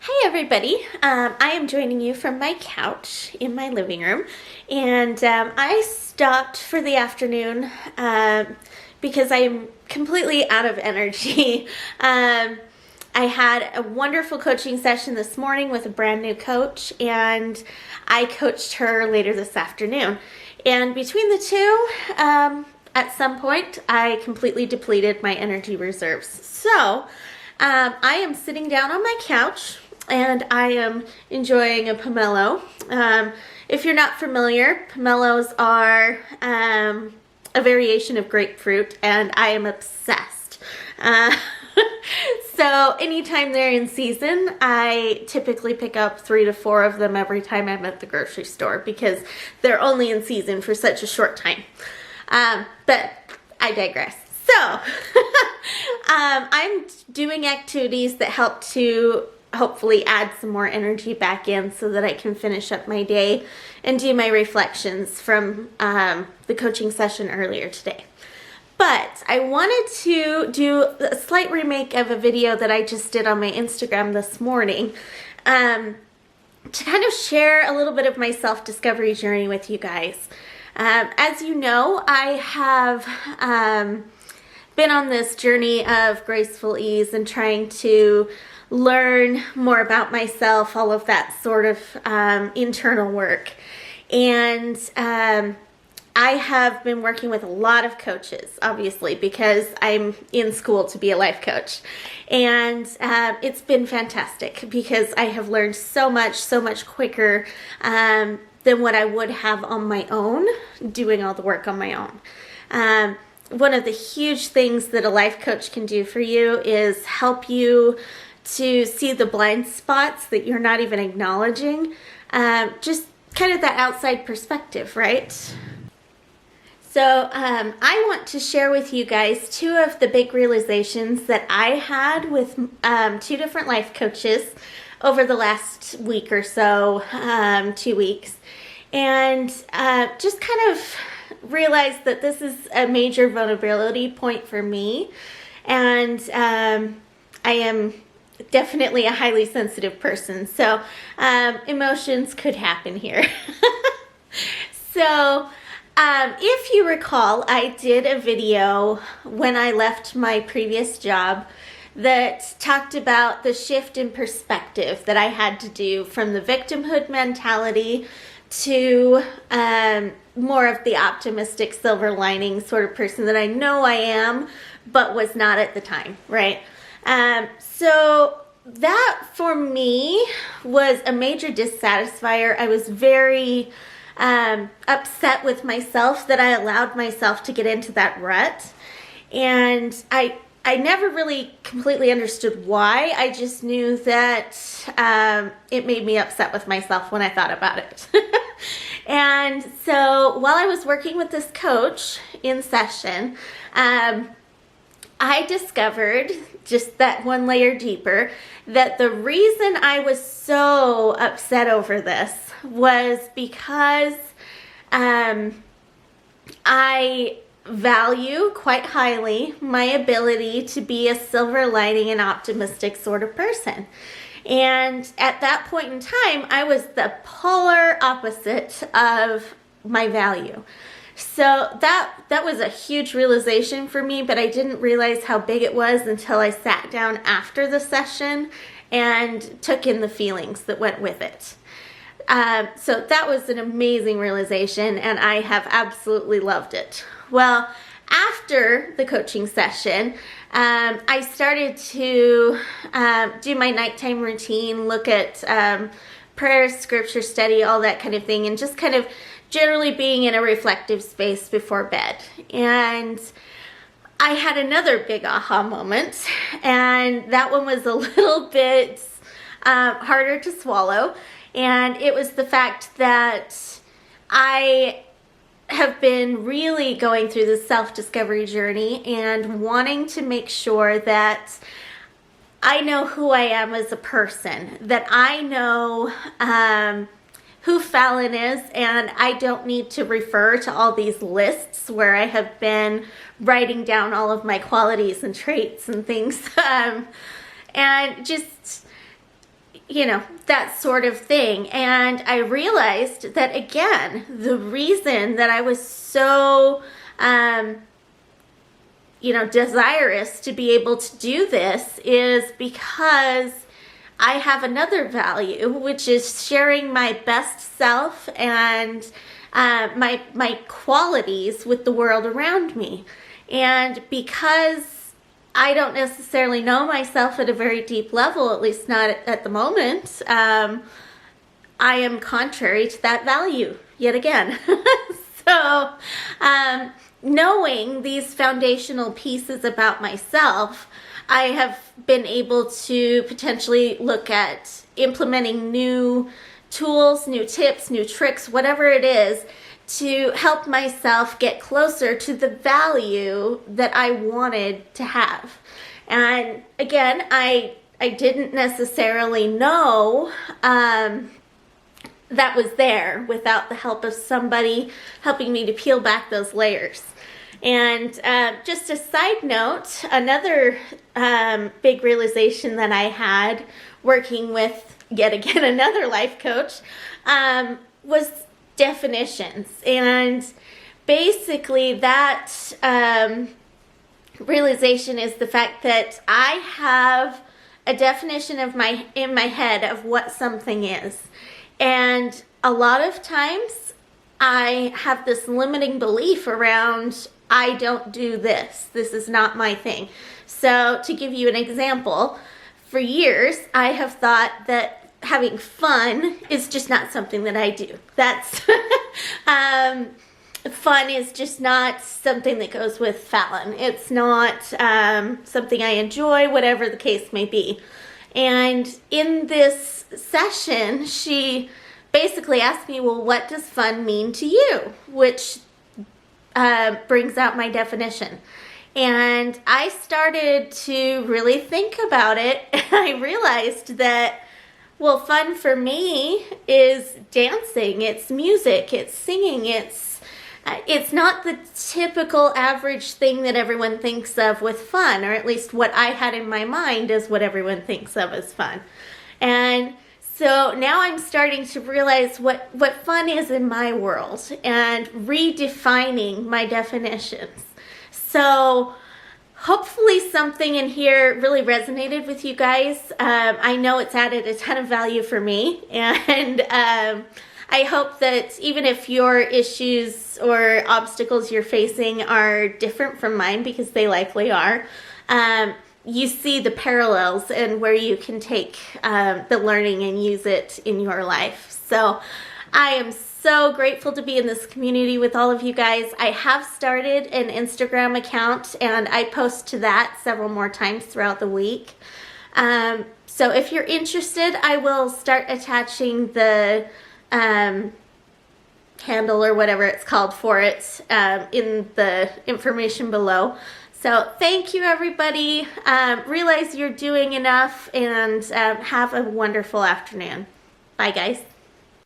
Hi everybody, I am joining you from my couch in my living room, and I stopped for the afternoon because I'm completely out of energy. I had a wonderful coaching session this morning with a brand new coach, and I coached her later this afternoon. And between the two, at some point, I completely depleted my energy reserves. So I am sitting down on my couch and I am enjoying a pomelo. If you're not familiar, pomelos are a variation of grapefruit, and I am obsessed. So anytime they're in season, I typically pick up 3 to 4 of them every time I'm at the grocery store because they're only in season for such a short time. But I digress. So I'm doing activities that help to hopefully add some more energy back in so that I can finish up my day and do my reflections from the coaching session earlier today. But I wanted to do a slight remake of a video that I just did on my Instagram this morning to kind of share a little bit of my self-discovery journey with you guys. As you know, I have been on this journey of graceful ease and trying to learn more about myself, all of that sort of internal work. And I have been working with a lot of coaches, obviously, because I'm in school to be a life coach. And it's been fantastic because I have learned so much quicker than what I would have on my own, doing all the work on my own. One of the huge things that a life coach can do for you is help you to see the blind spots that you're not even acknowledging. Just kind of that outside perspective, right? So I want to share with you guys 2 of the big realizations that I had with 2 different life coaches over the last week or so, 2 weeks. And just kind of realized that this is a major vulnerability point for me. And I am definitely a highly sensitive person, so emotions could happen here. So if you recall, I did a video when I left my previous job that talked about the shift in perspective that I had to do from the victimhood mentality to more of the optimistic silver lining sort of person that I know I am, but was not at the time, right? So that for me was a major dissatisfier. I was very upset with myself that I allowed myself to get into that rut. And I never really completely understood why. I just knew that it made me upset with myself when I thought about it. And so while I was working with this coach in session, I discovered, just that one layer deeper, that the reason I was so upset over this was because I value quite highly my ability to be a silver lining and optimistic sort of person. And at that point in time, I was the polar opposite of my value. So that was a huge realization for me, but I didn't realize how big it was until I sat down after the session and took in the feelings that went with it. So that was an amazing realization, and I have absolutely loved it. Well, after the coaching session, I started to do my nighttime routine, look at prayer, scripture study, all that kind of thing, and just kind of generally being in a reflective space before bed. And I had another big aha moment, and that one was a little bit harder to swallow. And it was the fact that I have been really going through this self-discovery journey and wanting to make sure that I know who I am as a person, that I know who Fallon is, and I don't need to refer to all these lists where I have been writing down all of my qualities and traits and things. And just that sort of thing. And I realized that, again, the reason that I was so, desirous to be able to do this is because I have another value, which is sharing my best self and my qualities with the world around me. And because I don't necessarily know myself at a very deep level, at least not at the moment, I am contrary to that value yet again. So knowing these foundational pieces about myself, I have been able to potentially look at implementing new tools, new tips, new tricks, whatever it is, to help myself get closer to the value that I wanted to have. And again, I didn't necessarily know that was there without the help of somebody helping me to peel back those layers. And just a side note, another big realization that I had working with, yet again, another life coach, was definitions. And basically that realization is the fact that I have a definition in my head of what something is. And a lot of times I have this limiting belief around, I don't do this. This is not my thing. So to give you an example, for years I have thought that having fun is just not something that I do. That's fun is just not something that goes with Fallon. It's not something I enjoy, whatever the case may be. And in this session, she basically asked me, well, what does fun mean to you? Which brings out my definition. And I started to really think about it, and I realized that, well, fun for me is dancing, it's music, it's singing, it's not the typical average thing that everyone thinks of with fun, or at least what I had in my mind is what everyone thinks of as fun. And so now I'm starting to realize what fun is in my world and redefining my definitions. So hopefully something in here really resonated with you guys. I know it's added a ton of value for me, and I hope that even if your issues or obstacles you're facing are different from mine, because they likely are, you see the parallels and where you can take the learning and use it in your life. So I am so grateful to be in this community with all of you guys. I have started an Instagram account, and I post to that several more times throughout the week. So if you're interested, I will start attaching the handle or whatever it's called for it in the information below. So thank you, everybody. Realize you're doing enough, and have a wonderful afternoon. Bye, guys.